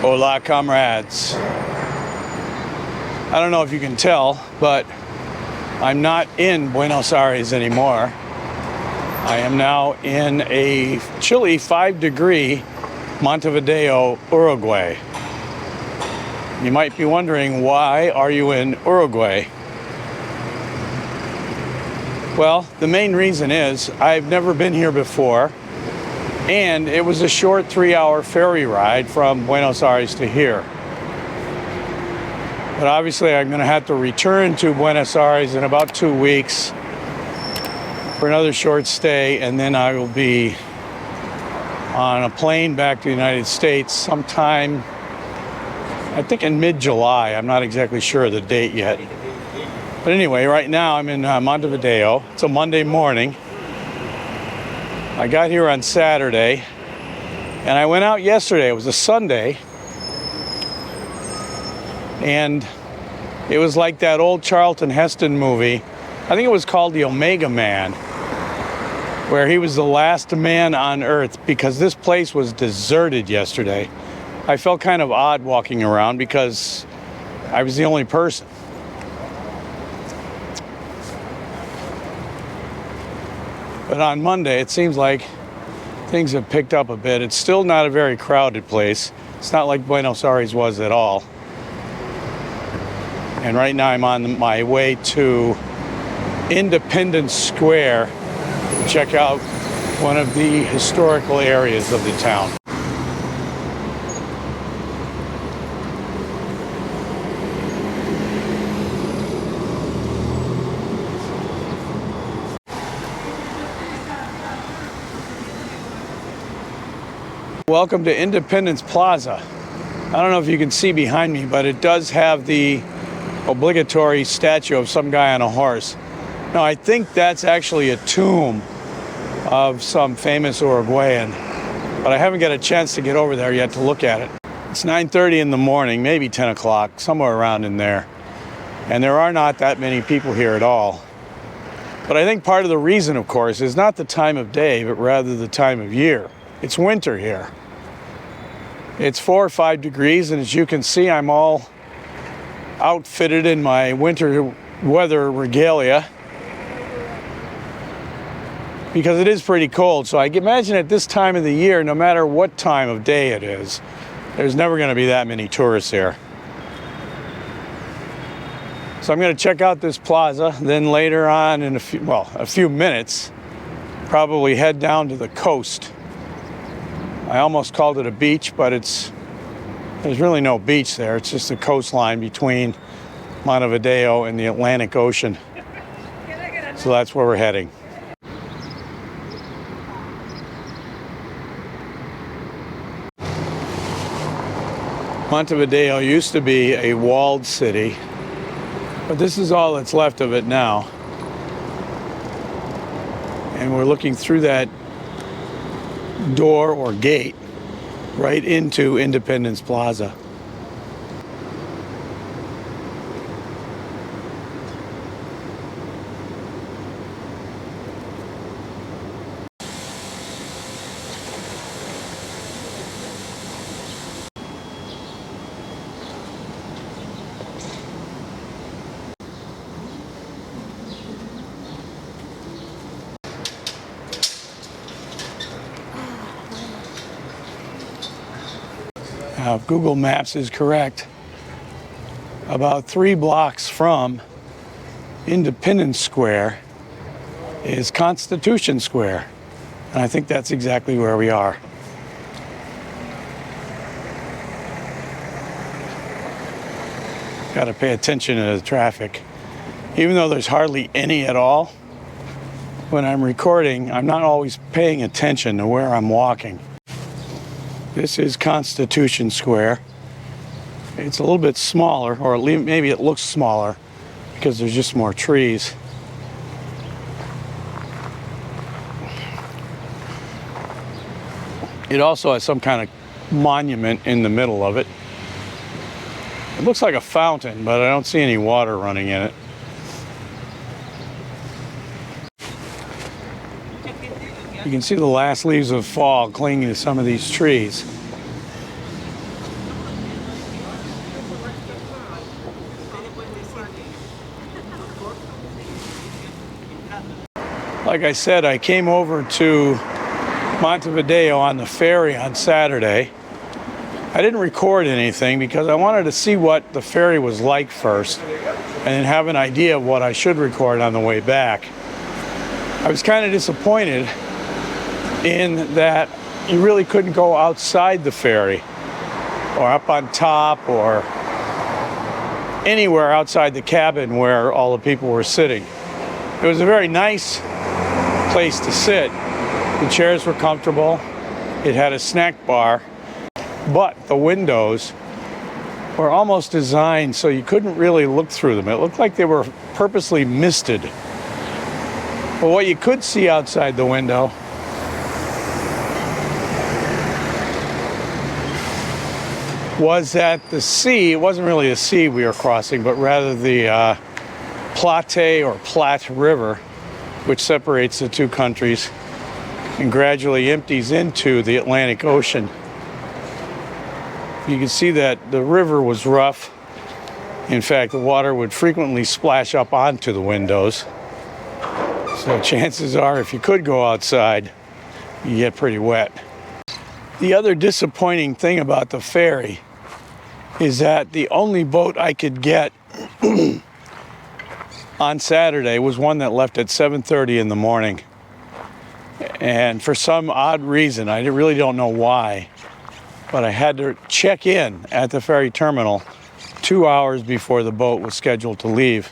Hola, comrades. I don't know if you can tell, but I'm not in Buenos Aires anymore. I am now in a chilly 5-degree Montevideo, Uruguay. You might be wondering, why are you in Uruguay? Well, the main reason is I've never been here before, and it was a short 3-hour ferry ride from Buenos Aires to here. But obviously I'm going to have to return to Buenos Aires in about 2 weeks for another short stay, and then I will be on a plane back to the United States sometime, I think in mid-July. I'm not exactly sure of the date yet. But anyway, right now I'm in Montevideo. It's a Monday morning. I got here on Saturday, and I went out yesterday. It was a Sunday, and it was like that old Charlton Heston movie. I think it was called The Omega Man, where he was the last man on Earth, because this place was deserted yesterday. I felt kind of odd walking around because I was the only person. But on Monday, it seems like things have picked up a bit. It's still not a very crowded place. It's not like Buenos Aires was at all. And right now I'm on my way to Independence Square to check out one of the historical areas of the town. Welcome to Independence Plaza. I don't know if you can see behind me, but it does have the obligatory statue of some guy on a horse. Now, I think that's actually a tomb of some famous Uruguayan, but I haven't got a chance to get over there yet to look at it. It's 9:30 in the morning, maybe 10 o'clock, somewhere around in there. And there are not that many people here at all. But I think part of the reason, of course, is not the time of day, but rather the time of year. It's winter here. It's 4 or 5 degrees, and as you can see, I'm all outfitted in my winter weather regalia because it is pretty cold. So I can imagine at this time of the year, no matter what time of day it is, there's never going to be that many tourists here. So I'm going to check out this plaza, then later on in a few minutes, probably head down to the coast. I almost called it a beach, but there's really no beach there. It's just a coastline between Montevideo and the Atlantic Ocean. So that's where we're heading. Montevideo used to be a walled city, but this is all that's left of it now. And we're looking through that door or gate right into Independence Plaza. Now, if Google Maps is correct, about 3 blocks from Independence Square is Constitution Square. And I think that's exactly where we are. Got to pay attention to the traffic. Even though there's hardly any at all, when I'm recording, I'm not always paying attention to where I'm walking. This is Constitution Square. It's a little bit smaller, or maybe it looks smaller because there's just more trees. It also has some kind of monument in the middle of it. It looks like a fountain, but I don't see any water running in it. You can see the last leaves of fall clinging to some of these trees. Like I said, I came over to Montevideo on the ferry on Saturday. I didn't record anything because I wanted to see what the ferry was like first and then have an idea of what I should record on the way back. I was kind of disappointed in that you really couldn't go outside the ferry or up on top or anywhere outside the cabin where all the people were sitting. It was a very nice place to sit. The chairs were comfortable. It had a snack bar, but the windows were almost designed so you couldn't really look through them. It looked like they were purposely misted. But what you could see outside the window was that the sea, it wasn't really a sea we were crossing, but rather the Plate or Platte River, which separates the two countries and gradually empties into the Atlantic Ocean. You can see that the river was rough. In fact, the water would frequently splash up onto the windows. So chances are, if you could go outside, you get pretty wet. The other disappointing thing about the ferry is that the only boat I could get on Saturday was one that left at 7:30 in the morning. And for some odd reason, I really don't know why, but I had to check in at the ferry terminal 2 hours before the boat was scheduled to leave.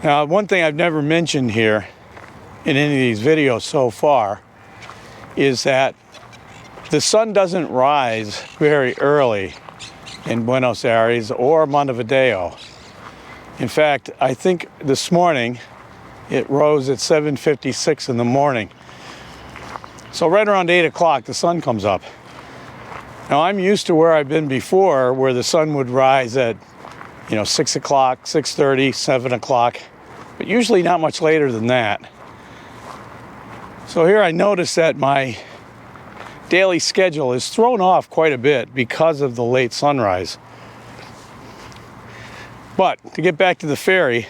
Now, one thing I've never mentioned here in any of these videos so far is that the sun doesn't rise very early in Buenos Aires or Montevideo. In fact, I think this morning it rose at 7:56 in the morning. So right around 8 o'clock, the sun comes up. Now, I'm used to where I've been before, where the sun would rise at 6 o'clock, 6:30, 7 o'clock, but usually not much later than that. So here I notice that my daily schedule is thrown off quite a bit because of the late sunrise. But to get back to the ferry,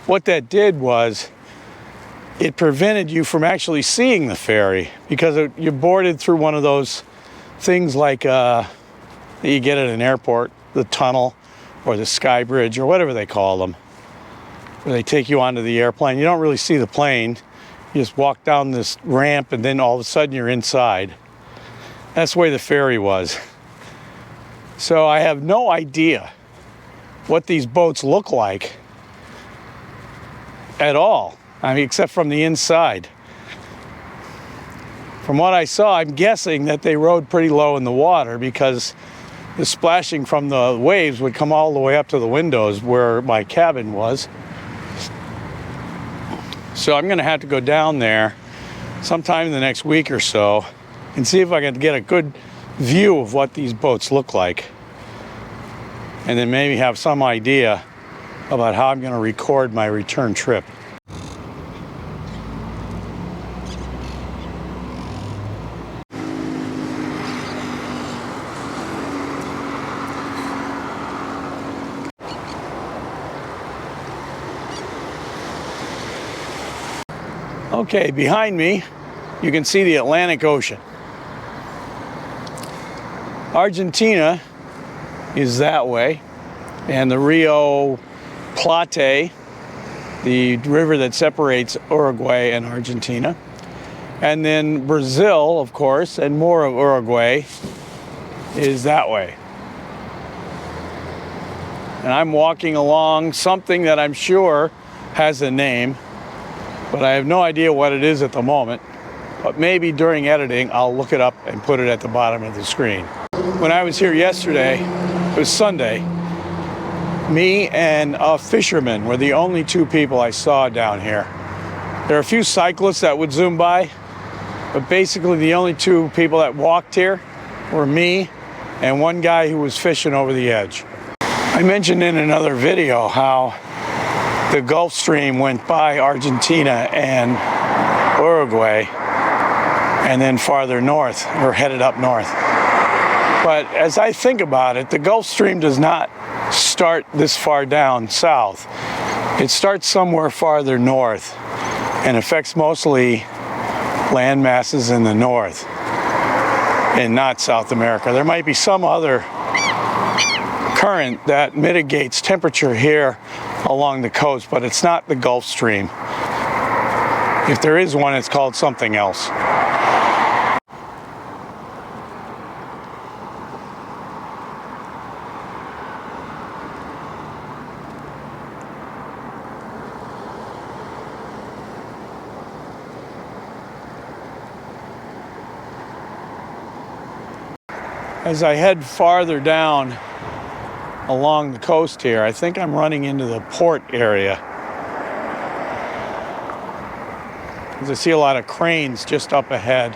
what that did was it prevented you from actually seeing the ferry because you boarded through one of those things like that you get at an airport, the tunnel or the sky bridge or whatever they call them, where they take you onto the airplane. You don't really see the plane. You just walk down this ramp and then all of a sudden you're inside. That's the way the ferry was. So I have no idea what these boats look like at all. I mean, except from the inside. From what I saw, I'm guessing that they rode pretty low in the water because the splashing from the waves would come all the way up to the windows where my cabin was. So I'm gonna have to go down there sometime in the next week or so and see if I can get a good view of what these boats look like. And then maybe have some idea about how I'm gonna record my return trip. Okay, behind me, you can see the Atlantic Ocean. Argentina is that way, and the Rio Plate, the river that separates Uruguay and Argentina. And then Brazil, of course, and more of Uruguay is that way. And I'm walking along something that I'm sure has a name, but I have no idea what it is at the moment. But maybe during editing, I'll look it up and put it at the bottom of the screen. When I was here yesterday, it was Sunday, me and a fisherman were the only two people I saw down here. There are a few cyclists that would zoom by, but basically the only two people that walked here were me and one guy who was fishing over the edge. I mentioned in another video how the Gulf Stream went by Argentina and Uruguay and then farther north, or headed up north. But as I think about it, the Gulf Stream does not start this far down south. It starts somewhere farther north and affects mostly land masses in the north and not South America. There might be some other current that mitigates temperature here along the coast, but it's not the Gulf Stream. If there is one, it's called something else. As I head farther down along the coast here, I think I'm running into the port area. As I see a lot of cranes just up ahead.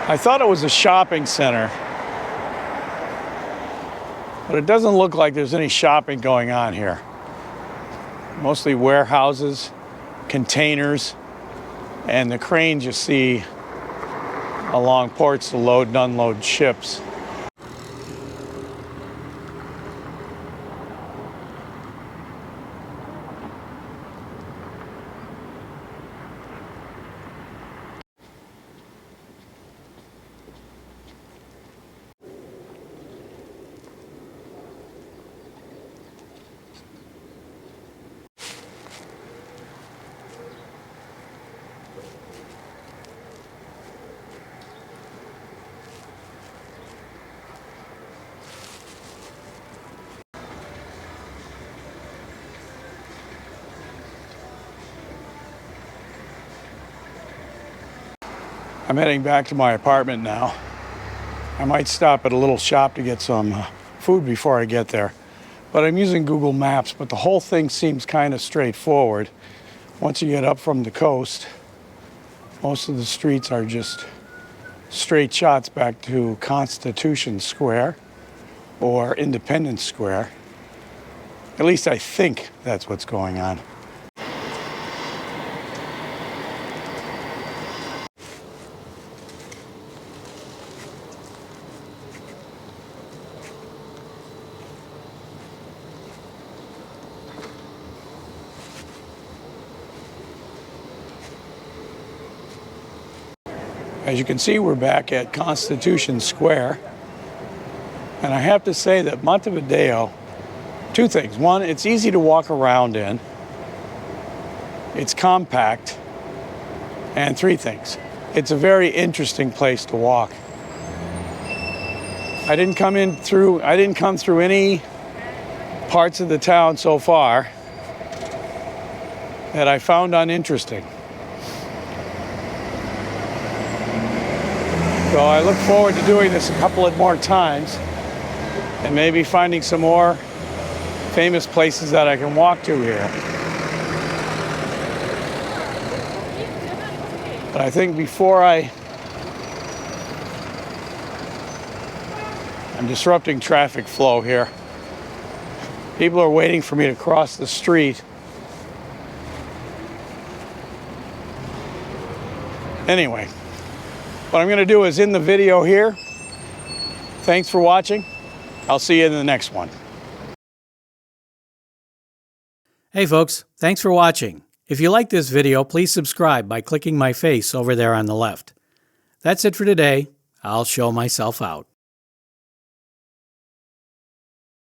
I thought it was a shopping center, but it doesn't look like there's any shopping going on here. Mostly warehouses, containers, and the cranes you see along ports to load and unload ships. I'm heading back to my apartment now. I might stop at a little shop to get some food before I get there. But I'm using Google Maps, but the whole thing seems kind of straightforward. Once you get up from the coast, most of the streets are just straight shots back to Constitution Square or Independence Square. At least I think that's what's going on. As you can see, we're back at Constitution Square. And I have to say that Montevideo, two things. One, it's easy to walk around in. It's compact. And three things. It's a very interesting place to walk. I didn't come through any parts of the town so far that I found uninteresting. So I look forward to doing this a couple of more times and maybe finding some more famous places that I can walk to here. But I think before I'm disrupting traffic flow here. People are waiting for me to cross the street. Anyway. What I'm going to do is end the video here. Thanks for watching. I'll see you in the next one. Hey folks, thanks for watching. If you like this video, please subscribe by clicking my face over there on the left. That's it for today. I'll show myself out.